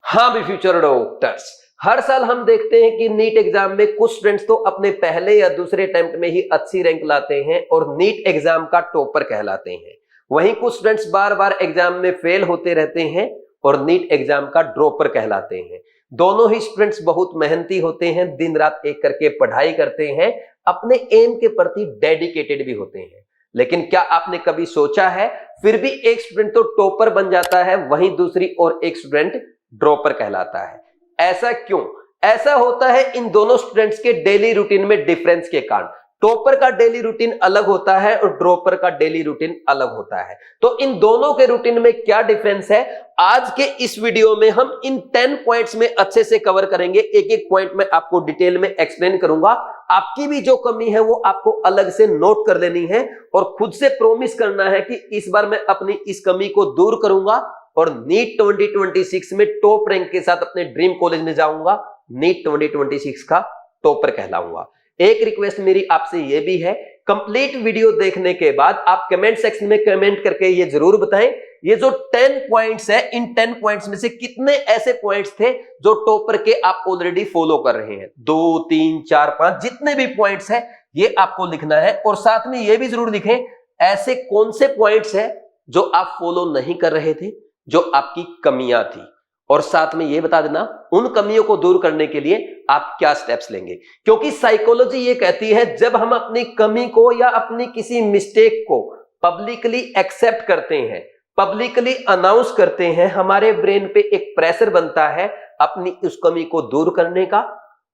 हाँ भी future doctors, हर साल हम देखते हैं कि नीट एग्जाम में कुछ स्टूडेंट्स तो अपने पहले या दूसरे अटेम्प्ट में ही अच्छी रैंक लाते हैं और नीट एग्जाम का टॉपर कहलाते हैं। वहीं कुछ स्टूडेंट्स बार बार एग्जाम में फेल होते रहते हैं और नीट एग्जाम का ड्रॉपर कहलाते हैं। दोनों ही स्टूडेंट्स बहुत मेहनती होते हैं, दिन रात एक करके पढ़ाई करते हैं, अपने एम के प्रति डेडिकेटेड भी होते हैं। लेकिन क्या आपने कभी सोचा है, फिर भी एक स्टूडेंट तो टॉपर बन जाता है, वहीं दूसरी और एक स्टूडेंट ड्रॉपर कहलाता है। ऐसा क्यों? ऐसा होता है इन दोनों स्टूडेंट्स के डेली रूटीन में डिफरेंस के कारण। टॉपर का डेली रूटीन अलग होता है और ड्रॉपर का डेली रूटीन अलग होता है। तो इन दोनों के रूटीन में क्या डिफरेंस है, आज के इस वीडियो में हम इन 10 पॉइंट्स में अच्छे से कवर करेंगे। एक एक पॉइंट में आपको डिटेल में एक्सप्लेन करूंगा। आपकी भी जो कमी है वो आपको अलग से नोट कर लेनी है और खुद से प्रॉमिस करना है कि इस बार मैं अपनी इस कमी को दूर करूंगा और नीट 2026 में टॉप रैंक के साथ अपने ड्रीम कॉलेज में जाऊंगा, नीट 2026 का टॉपर कहलाऊंगा। एक रिक्वेस्ट मेरी आपसे यह भी है, कंप्लीट वीडियो देखने के बाद आप कमेंट सेक्शन में कमेंट करके ये जरूर बताएं, ये जो 10 पॉइंट्स है, इन 10 पॉइंट्स में से कितने ऐसे पॉइंट्स थे जो टॉपर के आप ऑलरेडी फॉलो कर रहे हैं। 2, 3, 4, 5 जितने भी पॉइंट्स है ये आपको लिखना है और साथ में ये भी जरूर लिखें ऐसे कौन से पॉइंट्स है जो आप फॉलो नहीं कर रहे थे, जो आपकी कमियां थी, और साथ में यह बता देना उन कमियों को दूर करने के लिए आप क्या स्टेप्स लेंगे। क्योंकि साइकोलॉजी ये कहती है जब हम अपनी कमी को या अपनी किसी मिस्टेक को पब्लिकली एक्सेप्ट करते हैं, पब्लिकली अनाउंस करते हैं, हमारे ब्रेन पे एक प्रेशर बनता है अपनी उस कमी को दूर करने का,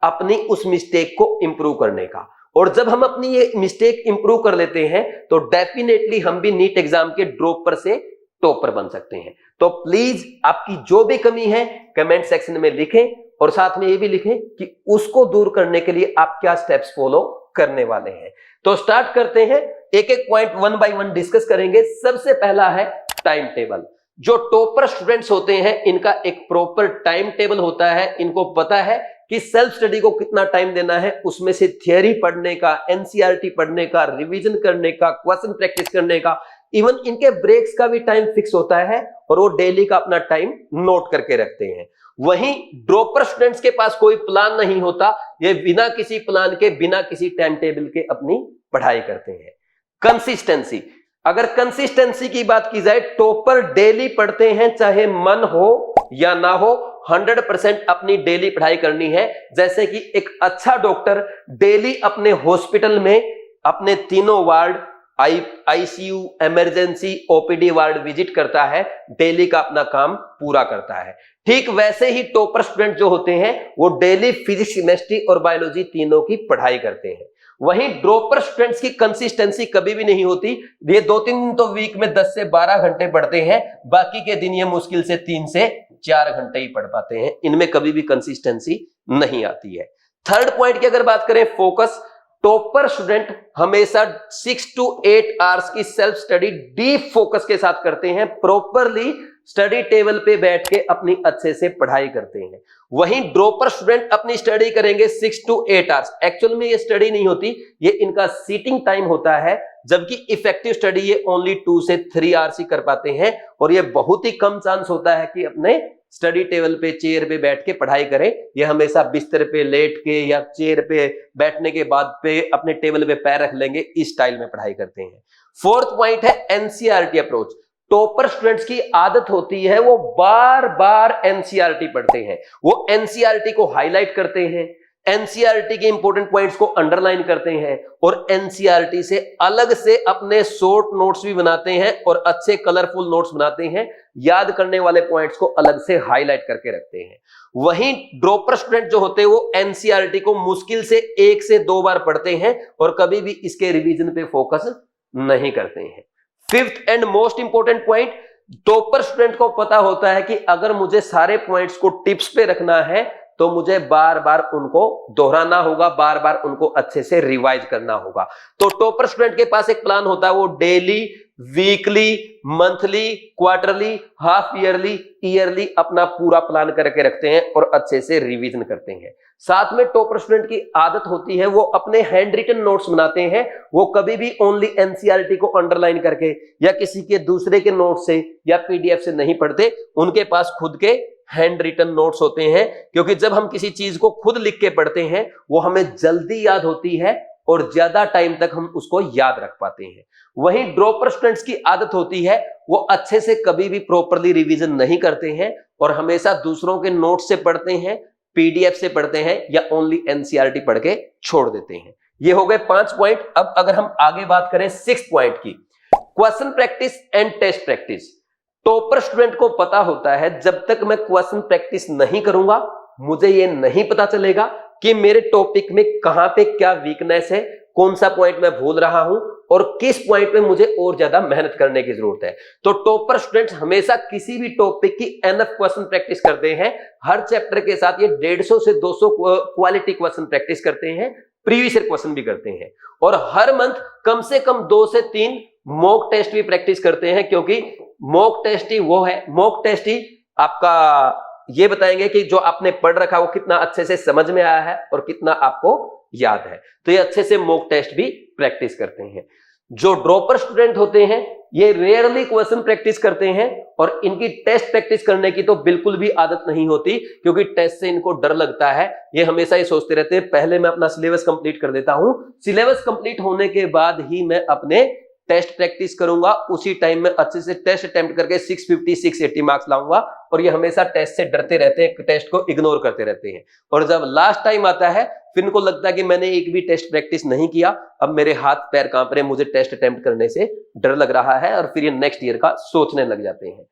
अपनी उस मिस्टेक को इंप्रूव करने का। और जब हम अपनी ये मिस्टेक इंप्रूव कर लेते हैं तो डेफिनेटली हम भी नीट एग्जाम के ड्रॉपर से टॉपर बन सकते हैं। तो प्लीज आपकी जो भी कमी है कमेंट सेक्शन में लिखें और साथ में ये भी लिखें कि उसको दूर करने के लिए आप क्या स्टेप्स फॉलो करने वाले हैं। तो स्टार्ट करते हैं, एक एक point one by one discuss करेंगे। सबसे पहला है टाइम टेबल। जो टॉपर स्टूडेंट्स होते हैं इनका एक प्रॉपर टाइम टेबल होता है। इनको पता है कि सेल्फ स्टडी को कितना टाइम देना है, उसमें से थियरी पढ़ने का, एनसीईआरटी पढ़ने का, रिवीजन करने का, क्वेश्चन प्रैक्टिस करने का, इवन इनके ब्रेक्स का भी टाइम फिक्स होता है और वो डेली का अपना टाइम नोट करके रखते हैं। वहीं ड्रॉपर स्टूडेंट्स के पास कोई प्लान नहीं होता, ये बिना किसी प्लान के, बिना किसी टाइम टेबल के अपनी पढ़ाई करते हैं। कंसिस्टेंसी, अगर कंसिस्टेंसी की बात की जाए, टॉपर डेली पढ़ते हैं, चाहे मन हो या ना हो, 100% अपनी डेली पढ़ाई करनी है। जैसे कि एक अच्छा डॉक्टर डेली अपने हॉस्पिटल में अपने तीनों ward, ICU, emergency, OPD ward visit करता है, डेली का अपना काम पूरा करता है। ठीक वैसे ही टॉपर स्टूडेंट जो होते हैं वो डेली फिजिक्स, केमिस्ट्री और बायोलॉजी तीनों की पढ़ाई करते हैं। वहीं ड्रॉपर स्टूडेंट्स की कंसिस्टेंसी कभी भी नहीं होती। ये 2-3 दिन तो वीक में 10 से 12 घंटे पढ़ते हैं, बाकी के दिन ये मुश्किल से 3 से 4 घंटे ही पढ़ पाते हैं। इनमें कभी भी कंसिस्टेंसी नहीं आती है। थर्ड पॉइंट की अगर बात करें, फोकस। टॉपर स्टूडेंट हमेशा 6 to 8 आवर्स की सेल्फ स्टडी डीप फोकस के साथ करते हैं, प्रॉपरली स्टडी टेबल पे बैठ के अपनी अच्छे से पढ़ाई करते हैं। वहीं ड्रॉपर स्टूडेंट अपनी स्टडी करेंगे 6 to 8 आवर्स। एक्चुअल में ये स्टडी नहीं होती, ये इनका सीटिंग टाइम होता है, जबकि इफेक्टिव स्टडी ये ओनली 2 से 3 आवर्स ही कर पाते हैं और ये बहुत ही कम चांस होता है कि अपने स्टडी टेबल पे, चेयर पे बैठ के पढ़ाई करें। ये हमेशा बिस्तर पे लेट के या चेयर पे बैठने के बाद पे अपने टेबल पे पैर रख लेंगे, इस स्टाइल में पढ़ाई करते हैं। फोर्थ पॉइंट है एनसीईआरटी अप्रोच। टॉपर स्टूडेंट्स की आदत होती है वो बार बार एनसीईआरटी पढ़ते हैं, वो एनसीईआरटी को हाईलाइट करते हैं, एनसीईआरटी के इंपॉर्टेंट पॉइंट्स को अंडरलाइन करते हैं और एनसीईआरटी से अलग से अपने शॉर्ट नोट्स भी बनाते हैं और अच्छे कलरफुल नोट्स बनाते हैं, याद करने वाले पॉइंट्स को अलग से हाईलाइट करके रखते हैं। वहीं ड्रॉपर स्टूडेंट जो होते हैं वो एनसीईआरटी को मुश्किल से 1 से 2 बार पढ़ते हैं और कभी भी इसके रिवीजन पे फोकस नहीं करते हैं। Fifth and most important point, topper student को पता होता है कि अगर मुझे सारे पॉइंट्स को टिप्स पे रखना है तो मुझे बार बार उनको दोहराना होगा, बार बार उनको अच्छे से रिवाइज करना होगा। तो टॉपर स्टूडेंट के पास एक प्लान होता है, वो daily, weekly, monthly, quarterly, half yearly, yearly अपना पूरा प्लान करके रखते हैं और अच्छे से रिवीजन करते हैं। साथ में टॉपर स्टूडेंट की आदत होती है वो अपने हैंड रिटन नोट्स बनाते हैं, वो कभी भी ओनली एनसीईआरटी को अंडरलाइन करके या किसी के दूसरे के नोट से या पीडीएफ से नहीं पढ़ते, उनके पास खुद के हैंड रिटन नोट्स होते हैं, क्योंकि जब हम किसी चीज को खुद लिख के पढ़ते हैं वो हमें जल्दी याद होती है और ज्यादा टाइम तक हम उसको याद रख पाते हैं। वहीं ड्रॉपर स्टूडेंट्स की आदत होती है वो अच्छे से कभी भी प्रॉपरली रिवीजन नहीं करते हैं और हमेशा दूसरों के नोट से पढ़ते हैं, पीडीएफ से पढ़ते हैं या ओनली एनसीईआरटी पढ़ के छोड़ देते हैं। ये हो गए 5 पॉइंट। अब अगर हम आगे बात करें 6 पॉइंट की, question practice and test practice. Topper student को पता होता है जब तक मैं क्वेश्चन प्रैक्टिस नहीं करूंगा मुझे ये नहीं पता चलेगा कि मेरे टॉपिक में कहां पे क्या वीकनेस है, कौन सा पॉइंट मैं भूल रहा हूं और किस पॉइंट पे मुझे और ज्यादा मेहनत करने की जरूरत है। तो टॉपर स्टूडेंट्स हमेशा किसी भी टॉपिक की एनफ क्वेश्चन प्रैक्टिस करते हैं। हर चैप्टर के साथ ये 150 से 200 क्वालिटी क्वेश्चन प्रैक्टिस करते हैं, प्रीवियस ईयर क्वेश्चन भी करते हैं और हर मंथ कम से कम 2 से 3 मॉक टेस्ट भी प्रैक्टिस करते हैं, क्योंकि मॉक टेस्ट ही वो है, मॉक टेस्ट ही आपका ये बताएंगे कि जो आपने पढ़ रखा वो कितना अच्छे से समझ में आया है और कितना आपको याद है। तो ये अच्छे से मॉक टेस्ट भी प्रैक्टिस करते हैं। जो ड्रॉपर स्टूडेंट होते हैं ये रेयरली क्वेश्चन प्रैक्टिस करते हैं और इनकी टेस्ट प्रैक्टिस करने की तो बिल्कुल भी आदत नहीं होती, क्योंकि टेस्ट से इनको डर लगता है। ये हमेशा ये सोचते रहते हैं पहले मैं अपना सिलेबस कंप्लीट कर देता हूं, सिलेबस कंप्लीट होने के बाद ही मैं अपने टेस्ट प्रैक्टिस करूंगा, उसी टाइम में अच्छे से टेस्ट अटेम्प्ट करके 650 680 मार्क्स लाऊंगा। और ये हमेशा टेस्ट से डरते रहते हैं, टेस्ट को इग्नोर करते रहते हैं और जब लास्ट टाइम आता है फिर इनको लगता है कि मैंने एक भी टेस्ट प्रैक्टिस नहीं किया, अब मेरे हाथ पैर कांप रहे हैं, मुझे टेस्ट अटेम्प्ट करने से डर लग रहा है और फिर ये नेक्स्ट ईयर का सोचने लग जाते हैं।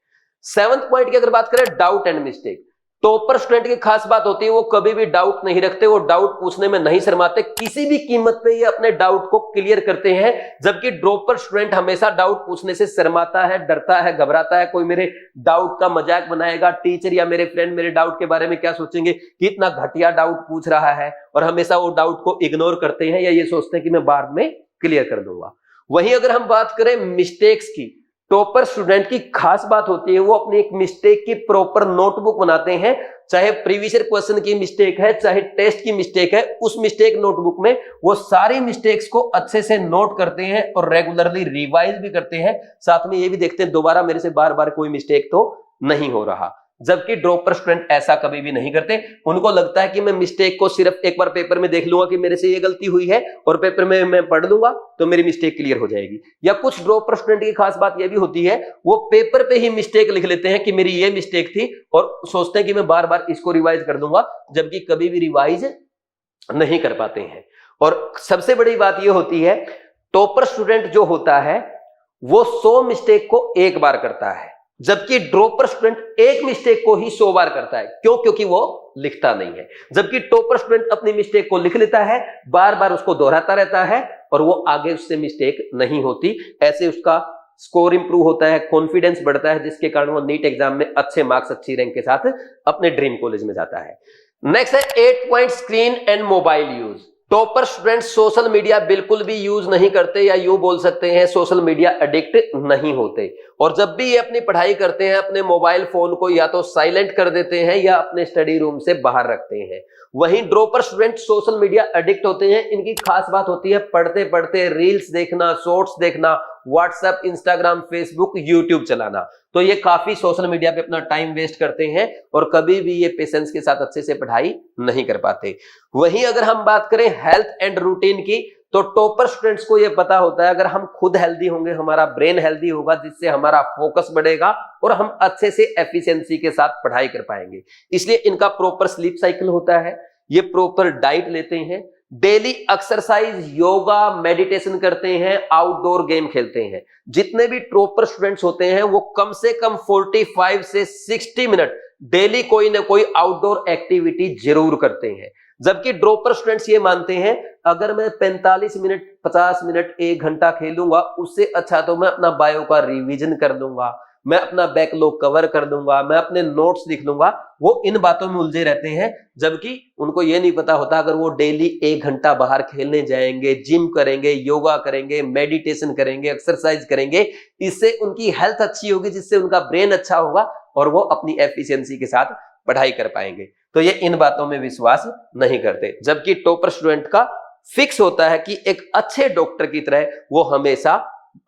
7th पॉइंट की अगर बात करें, doubt and mistake. Topper student की खास बात होती है वो कभी भी डाउट नहीं रखते, वो डाउट पूछने में नहीं शर्माते, किसी भी कीमत पे ये अपने डाउट को क्लियर करते हैं। जबकि ड्रॉपर स्टूडेंट हमेशा डाउट पूछने से शर्माता है, डरता है, घबराता है, कोई मेरे डाउट का मजाक बनाएगा, टीचर या मेरे फ्रेंड मेरे डाउट के बारे में क्या सोचेंगे कि इतना घटिया डाउट पूछ रहा है, और हमेशा वो डाउट को इग्नोर करते हैं या ये सोचते हैं कि मैं बाद में क्लियर कर दूंगा। वहीं अगर हम बात करें मिस्टेक्स की, टॉपर स्टूडेंट की खास बात होती है वो अपनी एक मिस्टेक की प्रॉपर नोटबुक बनाते हैं। चाहे प्रीवियस ईयर क्वेश्चन की मिस्टेक है, चाहे टेस्ट की मिस्टेक है, उस मिस्टेक नोटबुक में वो सारी मिस्टेक्स को अच्छे से नोट करते हैं और रेगुलरली रिवाइज भी करते हैं। साथ में ये भी देखते हैं दोबारा मेरे से बार बार कोई मिस्टेक तो नहीं हो रहा। जबकि ड्रॉपर स्टूडेंट ऐसा कभी भी नहीं करते। उनको लगता है कि मैं मिस्टेक को सिर्फ एक बार पेपर में देख लूंगा कि मेरे से ये गलती हुई है और पेपर में मैं पढ़ लूंगा तो मेरी मिस्टेक क्लियर हो जाएगी। या कुछ ड्रॉपर स्टूडेंट की खास बात यह भी होती है वो पेपर पे ही मिस्टेक लिख लेते हैं कि मेरी ये मिस्टेक थी और सोचते हैं कि मैं बार बार इसको रिवाइज कर दूंगा, जबकि कभी भी रिवाइज नहीं कर पाते हैं। और सबसे बड़ी बात यह होती है टॉपर स्टूडेंट जो होता है वो 100 मिस्टेक को एक बार करता है, जबकि ड्रॉपर स्टूडेंट एक मिस्टेक को ही 100 बार करता है। क्यों? क्योंकि वो लिखता नहीं है। जबकि टॉपर स्टूडेंट अपनी मिस्टेक को लिख लेता है, बार बार उसको दोहराता रहता है और वो आगे उससे मिस्टेक नहीं होती। ऐसे उसका स्कोर इंप्रूव होता है, कॉन्फिडेंस बढ़ता है, जिसके कारण वो नीट एग्जाम में अच्छे मार्क्स, अच्छी रैंक के साथ अपने ड्रीम कॉलेज में जाता है। नेक्स्ट है 8 point, screen and mobile use. Topper student social media बिल्कुल भी यूज नहीं करते, या यूं बोल सकते हैं सोशल मीडिया एडिक्ट नहीं होते। और जब भी ये अपनी पढ़ाई करते हैं अपने मोबाइल फोन को या तो साइलेंट कर देते हैं या अपने स्टडी रूम से बाहर रखते हैं। वहीं dropper student social media addict होते हैं। इनकी खास बात होती है पढ़ते पढ़ते रील्स देखना, शॉर्ट्स देखना, व्हाट्सएप, इंस्टाग्राम, फेसबुक, यूट्यूब चलाना। तो ये काफी सोशल मीडिया पे अपना टाइम वेस्ट करते हैं और कभी भी ये पेशेंस के साथ अच्छे से पढ़ाई नहीं कर पाते। वहीं अगर हम बात करें हेल्थ एंड रूटीन की, तो टॉपर स्टूडेंट्स को ये पता होता है अगर हम खुद हेल्दी होंगे हमारा ब्रेन हेल्दी होगा, जिससे हमारा फोकस बढ़ेगा और हम अच्छे से एफिशिएंसी के साथ पढ़ाई कर पाएंगे। इसलिए इनका प्रॉपर स्लीप साइकिल होता है, ये प्रॉपर डाइट लेते हैं, डेली एक्सरसाइज, योगा, मेडिटेशन करते हैं, आउटडोर गेम खेलते हैं। जितने भी टॉपर स्टूडेंट्स होते हैं वो कम से कम 45 से 60 मिनट डेली कोई ना कोई आउटडोर एक्टिविटी जरूर करते हैं। जबकि ड्रॉपर स्टूडेंट्स ये मानते हैं अगर मैं 45 मिनट, 50 मिनट, 1 घंटा खेलूंगा उससे अच्छा तो मैं अपना बायो का रिवीजन कर दूंगा, मैं अपना बैकलॉग कवर कर दूंगा, मैं अपने नोट्स लिख लूंगा। वो इन बातों में उलझे रहते हैं, जबकि उनको ये नहीं पता होता अगर वो डेली 1 घंटा बाहर खेलने जाएंगे, जिम करेंगे, योगा करेंगे, मेडिटेशन करेंगे, एक्सरसाइज करेंगे, इससे उनकी हेल्थ अच्छी होगी, जिससे उनका ब्रेन अच्छा होगा और वो अपनी एफिशिएंसी के साथ पढ़ाई कर पाएंगे। तो ये इन बातों में विश्वास नहीं करते। जबकि टॉपर स्टूडेंट का फिक्स होता है कि एक अच्छे डॉक्टर की तरह वो हमेशा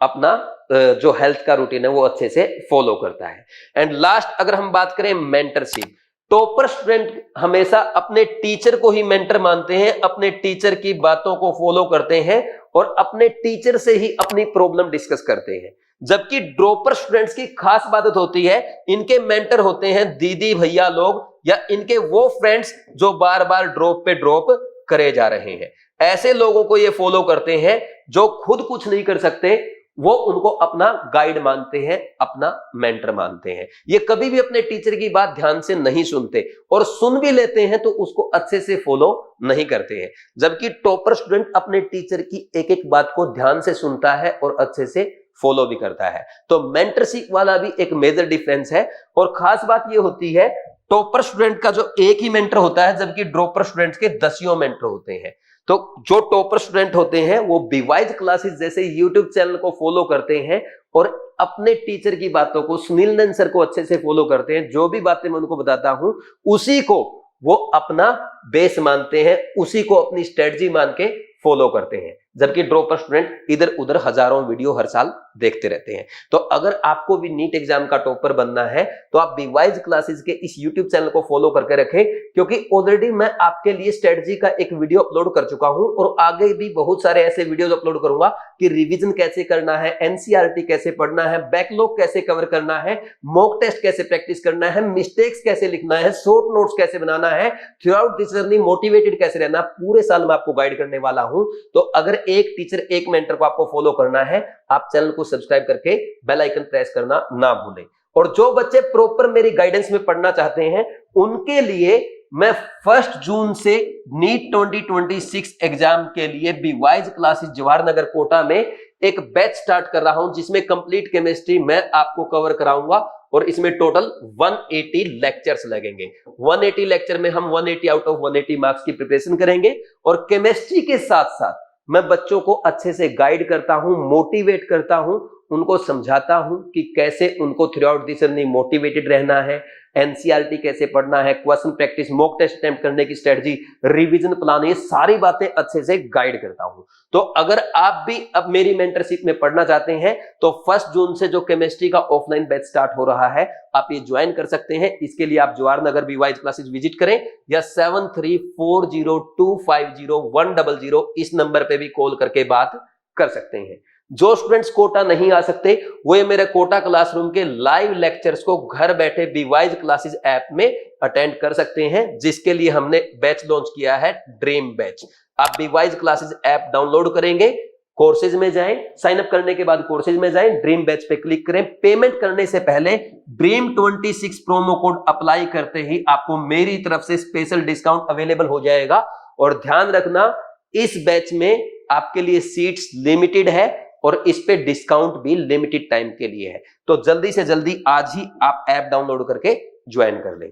अपना जो हेल्थ का रूटीन है वो अच्छे से फॉलो करता है। एंड लास्ट अगर हम बात करें मेंटरशिप, टॉपर स्टूडेंट हमेशा अपने टीचर को ही मेंटर मानते हैं, अपने टीचर की बातों को फॉलो करते हैं और अपने टीचर से ही अपनी प्रॉब्लम डिस्कस करते हैं। जबकि ड्रॉपर स्टूडेंट्स की खास आदत होती है, इनके मेंटर होते हैं दीदी भैया लोग या इनके वो फ्रेंड्स जो बार बार ड्रॉप पे ड्रॉप करे जा रहे हैं। ऐसे लोगों को ये फॉलो करते हैं जो खुद कुछ नहीं कर सकते, वो उनको अपना गाइड मानते हैं, अपना मेंटर मानते हैं। ये कभी भी अपने टीचर की बात ध्यान से नहीं सुनते और सुन भी लेते हैं तो उसको अच्छे से फॉलो नहीं करते हैं। जबकि टॉपर स्टूडेंट अपने टीचर की एक एक बात को ध्यान से सुनता है और अच्छे से फॉलो भी करता है। तो मेंटरशिप वाला भी एक मेजर डिफरेंस है। और खास बात ये होती है, टॉपर स्टूडेंट का जो एक ही मेंटर होता है, जबकि ड्रॉपर स्टूडेंट्स के 10 मेंटर होते हैं। तो जो टॉपर स्टूडेंट होते हैं वो बीवाइज क्लासेस जैसे यूट्यूब चैनल को फॉलो करते हैं और अपने टीचर की बातों को, सुनील नंद सर को अच्छे से फॉलो करते हैं। जो भी बातें मैं उनको बताता हूं उसी को वो अपना बेस मानते हैं, उसी को अपनी स्ट्रेटजी मान के फॉलो करते हैं। जबकि ड्रॉपर स्टूडेंट इधर उधर हजारों वीडियो हर साल देखते रहते हैं। तो अगर आपको भी नीट एग्जाम का टॉपर बनना है तो आप बीवाइज क्लासेस के इस यूट्यूब चैनल को फॉलो करके रखें, क्योंकि ऑलरेडी मैं आपके लिए स्ट्रेटजी का एक वीडियो अपलोड कर चुका हूं और आगे भी बहुत सारे ऐसे वीडियोस अपलोड करूंगा कि रिवीजन कैसे करना है, एनसीईआरटी कैसे पढ़ना है, बैकलॉग कैसे कवर करना है, मॉक टेस्ट कैसे प्रैक्टिस करना है, मिस्टेक्स कैसे लिखना है, शॉर्ट नोट्स कैसे बनाना है, through out this journey motivated कैसे रहना, पूरे साल मैं आपको गाइड करने वाला हूं। तो अगर एक टीचर एक मेंटर को आपको फॉलो करना है, आप चैनल को सब्सक्राइब करके बेल आइकन प्रेस करना ना भूलें। और जो बच्चे प्रॉपर मेरी गाइडेंस में पढ़ना चाहते हैं उनके लिए मैं 1 जून से नीट 2026 एग्जाम के लिए बीवाइज क्लासेस जवाहर नगर कोटा में एक बैच स्टार्ट कर रहा हूं, जिसमें कंप्लीट केमिस्ट्री मैं आपको कवर कराऊंगा और इसमें टोटल 180 लेक्चर्स लगेंगे। 180 लेक्चर में हम 180 आउट ऑफ 180 मार्क्स की प्रिपरेशन करेंगे और केमिस्ट्री के साथ साथ मैं बच्चों को अच्छे से गाइड करता हूं, मोटिवेट करता हूं, उनको समझाता हूं कि कैसे उनको throughout this journey motivated रहना है, एनसीईआरटी कैसे पढ़ना है, question practice, mock test attempt करने की स्ट्रेटजी, रिवीजन प्लान, ये सारी बातें अच्छे से गाइड करता हूं। तो अगर आप भी अब मेरी मेंटरशिप में पढ़ना चाहते हैं तो 1 जून से जो केमिस्ट्री का ऑफलाइन बैच स्टार्ट हो रहा है, आप ये ज्वाइन कर सकते हैं। इसके लिए आप जवाहर नगर बीवाइज क्लासेस विजिट करें या 7340250100 इस नंबर पे भी कॉल करके बात कर सकते हैं। जो स्टूडेंट्स कोटा नहीं आ सकते वो मेरे कोटा क्लासरूम के लाइव लेक्चर्स को घर बैठे बीवाइज क्लासेस ऐप में अटेंड कर सकते हैं, जिसके लिए हमने बैच लॉन्च किया है, ड्रीम बैच। आप बीवाइज क्लासेस ऐप डाउनलोड करेंगे, कोर्सेज में जाएं, साइन अप करने के बाद कोर्सेज में जाएं, ड्रीम बैच पे क्लिक करें। पेमेंट करने से पहले ड्रीम 26 प्रोमो कोड अप्लाई करते ही आपको मेरी तरफ से स्पेशल डिस्काउंट अवेलेबल हो जाएगा। और ध्यान रखना, इस बैच में आपके लिए सीट्स लिमिटेड है और इस पे डिस्काउंट भी लिमिटेड टाइम के लिए है। तो जल्दी से जल्दी आज ही आप ऐप डाउनलोड करके ज्वाइन कर लें।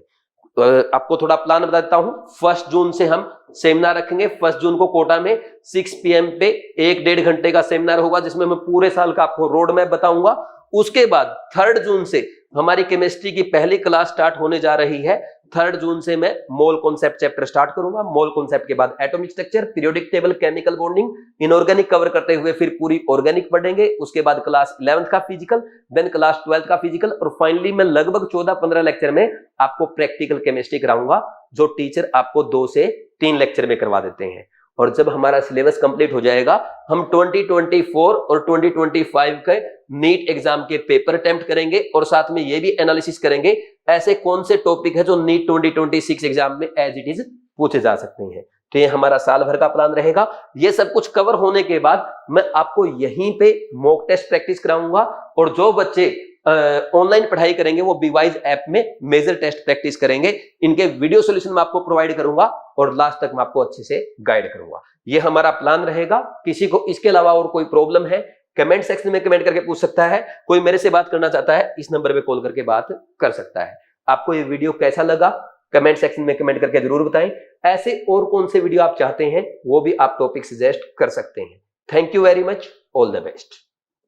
तो आपको थोड़ा प्लान बता देता हूं। 1 जून से हम सेमिनार रखेंगे। 1 जून को कोटा में 6 PM पे 1-1.5 घंटे का सेमिनार होगा, जिसमें मैं पूरे साल का आपको रोड मैप बताऊंगा। उसके बाद 3 जून से हमारी केमिस्ट्री की पहली क्लास स्टार्ट होने जा रही है। 3 जून से मैं मोल कॉन्सेप्ट चैप्टर स्टार्ट करूंगा। मोल कॉन्सेप्ट के बाद atomic structure, periodic table, chemical bonding, inorganic cover करते हुए फिर पूरी ऑर्गेनिक पढ़ेंगे। उसके बाद क्लास 11th का फिजिकल, देन क्लास 12th का फिजिकल और फाइनली मैं लगभग 14-15 लेक्चर में आपको प्रैक्टिकल केमिस्ट्री कराऊंगा, जो टीचर आपको 2 से 3 लेक्चर में करवा देते हैं। और जब हमारा सिलेबस कंप्लीट हो जाएगा, हम 2024 और 2025 के नीट एग्जाम के पेपर अटेम्प्ट करेंगे और साथ में ये भी एनालिसिस करेंगे ऐसे कौन से टॉपिक है जो नीट 2026 एग्जाम में एज इट इज पूछे जा सकते हैं। तो ये हमारा साल भर का प्लान रहेगा। ये सब कुछ कवर होने के बाद मैं आपको यहीं पे मॉक टेस्ट प्रैक्टिस कराऊंगा और जो बच्चे ऑनलाइन पढ़ाई करेंगे वो बीवाइज ऐप में मेजर टेस्ट प्रैक्टिस करेंगे। इनके वीडियो सॉल्यूशन मैं आपको प्रोवाइड करूंगा और लास्ट तक मैं आपको अच्छे से गाइड करूंगा। ये हमारा प्लान रहेगा। किसी को इसके अलावा और कोई प्रॉब्लम है, कमेंट सेक्शन में कमेंट करके पूछ सकता है। कोई मेरे से बात करना चाहता है, इस नंबर पे कॉल करके बात कर सकता है। आपको ये वीडियो कैसा लगा कमेंट सेक्शन में कमेंट करके जरूर बताएं। ऐसे और कौन से वीडियो आप चाहते हैं वो भी आप टॉपिक सजेस्ट कर सकते हैं। Thank you very much, all the best.